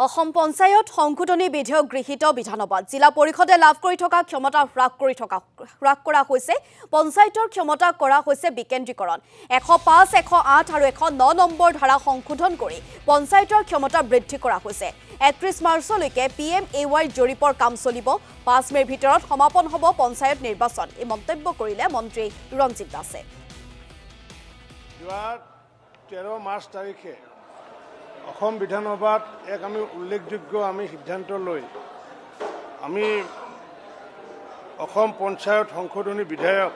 অসম পঞ্চায়ত সংশোধনী বিধেয়ক গৃহীত বিধানসভাত জিলা পৰিষদে লাভ কৰি থকা ক্ষমতা হ্ৰাস কৰা হৈছে পঞ্চায়তৰ ক্ষমতা কৰা হৈছে বিকেন্দ্ৰীকৰণ 105 108 আৰু 109 নম্বৰ ধাৰা সংশোধন কৰি পঞ্চায়তৰ ক্ষমতা বৃদ্ধি কৰা হৈছে 31 মাৰ্চলৈকে PMAY জৰীপৰ কাম চলিব 5 মেৰ ভিতৰত সমাপন হ'ব পঞ্চায়ত নিৰ্বাচন এই মন্তব্য কৰিলে মন্ত্ৰী ৰঞ্জিত দাসে 13 মাৰ্চ তাৰিখে অসম বিধানসভাত এক আমি উল্লেখযোগ্য আমি সিদ্ধান্ত লৈ আমি অসম পঞ্চায়ত সংশোধনী বিধেয়ক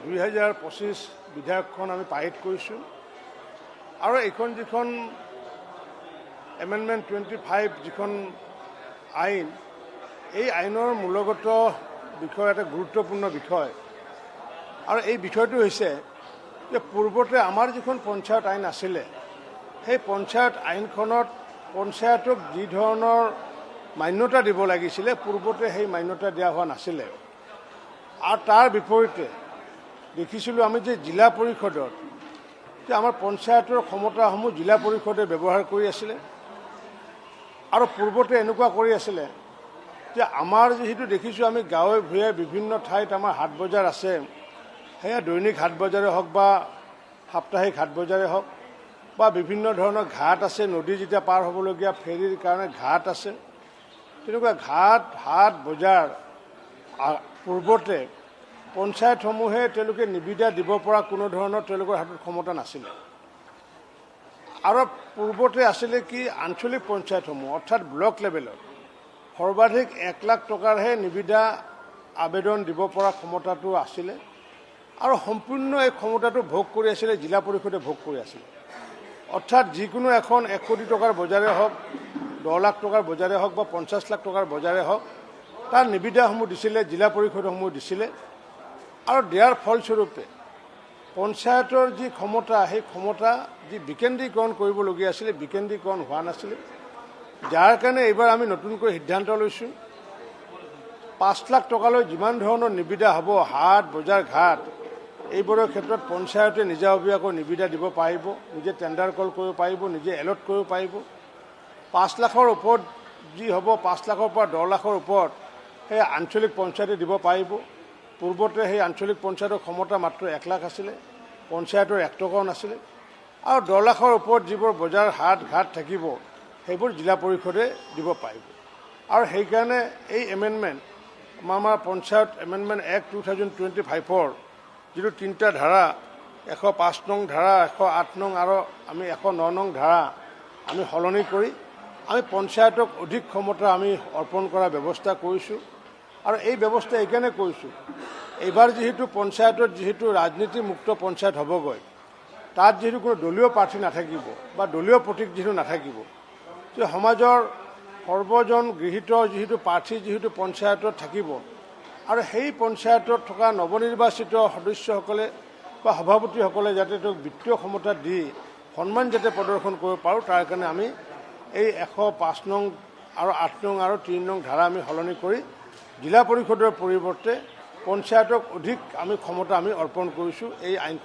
2025 বিধেয়কখন আমি পাৰিত কৰিছোঁ আৰু এইখন যিখন এমেণ্ডমেণ্ট 25 যিখন আইন এই আইনৰ মূলগত বিষয় এটা গুৰুত্বপূৰ্ণ বিষয় আৰু এই বিষয়টো হৈছে যে পূৰ্বতে আমাৰ যিখন পঞ্চায়ত আইন আছিলে সেই পঞ্চায়ত আইনখনত পঞ্চায়তক যি ধৰণৰ মান্যতা দিব লাগিছিলে পূৰ্বতে সেই মান্যতা দিয়া হোৱা নাছিলে আৰু তাৰ বিপৰীতে দেখিছিলোঁ আমি যে জিলা পৰিষদত যে আমাৰ পঞ্চায়তৰ ক্ষমতাসমূহ জিলা পৰিষদে ব্যৱহাৰ কৰি আছিলে আৰু পূৰ্বতে এনেকুৱা কৰি আছিলে যে আমাৰ যিহেতু দেখিছোঁ আমি গাঁৱে ভূঞে বিভিন্ন ঠাইত আমাৰ হাট বজাৰ আছে সেয়া দৈনিক হাট বজাৰে হওক বা সাপ্তাহিক হাট বজাৰে হওক বা বিভিন্ন ধৰণৰ ঘাট আছে নদী যেতিয়া পাৰ হ'বলগীয়া ফেৰীৰ কাৰণে ঘাট আছে তেনেকুৱা ঘাট হাট বজাৰ পূৰ্বতে পঞ্চায়তসমূহে তেওঁলোকে নিবিদা দিব পৰা কোনো ধৰণৰ তেওঁলোকৰ হাতত ক্ষমতা নাছিলে আৰু পূৰ্বতে আছিলে কি আঞ্চলিক পঞ্চায়তসমূহ অৰ্থাৎ ব্লক লেভেলত সৰ্বাধিক 1 লাখ টকাৰহে নিবিদা আবেদন দিব পৰা ক্ষমতাটো আছিলে আৰু সম্পূৰ্ণ এই ক্ষমতাটো ভোগ কৰি আছিলে জিলা পৰিষদে ভোগ কৰি আছিলে অৰ্থাৎ যিকোনো এখন 1 কোটি টকাৰ বজাৰে হওক 10 লাখ টকাৰ বজাৰে হওক বা 50 লাখ টকাৰ বজাৰে হওক তাৰ নিবিদাসমূহ দিছিলে জিলা পৰিষদসমূহ দিছিলে আৰু দিয়াৰ ফলস্বৰূপে পঞ্চায়তৰ যি ক্ষমতা সেই ক্ষমতা যি বিকেন্দ্ৰীকৰণ কৰিবলগীয়া আছিলে বিকেন্দ্ৰীকৰণ হোৱা নাছিলে যাৰ কাৰণে এইবাৰ আমি নতুনকৈ সিদ্ধান্ত লৈছোঁ 5 লাখ টকালৈ যিমান ধৰণৰ নিবিদা হ'ব হাট বজাৰ ঘাট এইবোৰৰ ক্ষেত্ৰত পঞ্চায়তে নিজাববীয়াকৈ নিবিদা দিব পাৰিব নিজে টেণ্ডাৰ কল কৰিব পাৰিব নিজে এলট কৰিব পাৰিব 5 লাখৰ ওপৰত যি হ'ব 5 লাখৰ পৰা 10 লাখৰ ওপৰত সেই আঞ্চলিক পঞ্চায়তে দিব পাৰিব পূৰ্বতে সেই আঞ্চলিক পঞ্চায়তৰ ক্ষমতা মাত্ৰ 1 লাখ আছিলে পঞ্চায়তৰ 1 টকাও নাছিলে আৰু 10 লাখৰ ওপৰত যিবোৰ বজাৰ হাট ঘাট থাকিব সেইবোৰ জিলা পৰিষদে দিব পাৰিব আৰু সেইকাৰণে এই এমেণ্ডমেণ্ট আমাৰ পঞ্চায়ত এমেণ্ডমেণ্ট এক্ট 2025ৰ যিটো 3টা ধাৰা 105 নং ধাৰা 108 নং আৰু আমি 109 নং ধাৰা আমি সলনি কৰি আমি পঞ্চায়তক অধিক ক্ষমতা আমি অৰ্পণ কৰাৰ ব্যৱস্থা কৰিছোঁ আৰু এই ব্যৱস্থা এইকাৰণে কৰিছোঁ এইবাৰ যিহেতু পঞ্চায়তত যিহেতু ৰাজনীতিমুক্ত পঞ্চায়ত হ'বগৈ তাত যিহেতু কোনো দলীয় প্ৰাৰ্থী নাথাকিব বা দলীয় প্ৰতীক যিহেতু নাথাকিব যে সমাজৰ সৰ্বজন গৃহীত যিহেতু প্ৰাৰ্থী যিহেতু পঞ্চায়তত থাকিব আৰু সেই পঞ্চায়তত থকা নৱনিৰ্বাচিত সদস্যসকলে বা সভাপতিসকলে যাতে তেওঁক বিত্তীয় ক্ষমতা দি সন্মান যাতে প্ৰদৰ্শন কৰিব পাৰোঁ তাৰ কাৰণে আমি এই 105 নং আৰু 8 নং আৰু 3 নং ধাৰা আমি সলনি কৰি জিলা পৰিষদৰ পৰিৱৰ্তে পঞ্চায়তক অধিক আমি ক্ষমতা আমি অৰ্পণ কৰিছোঁ এই আইনখন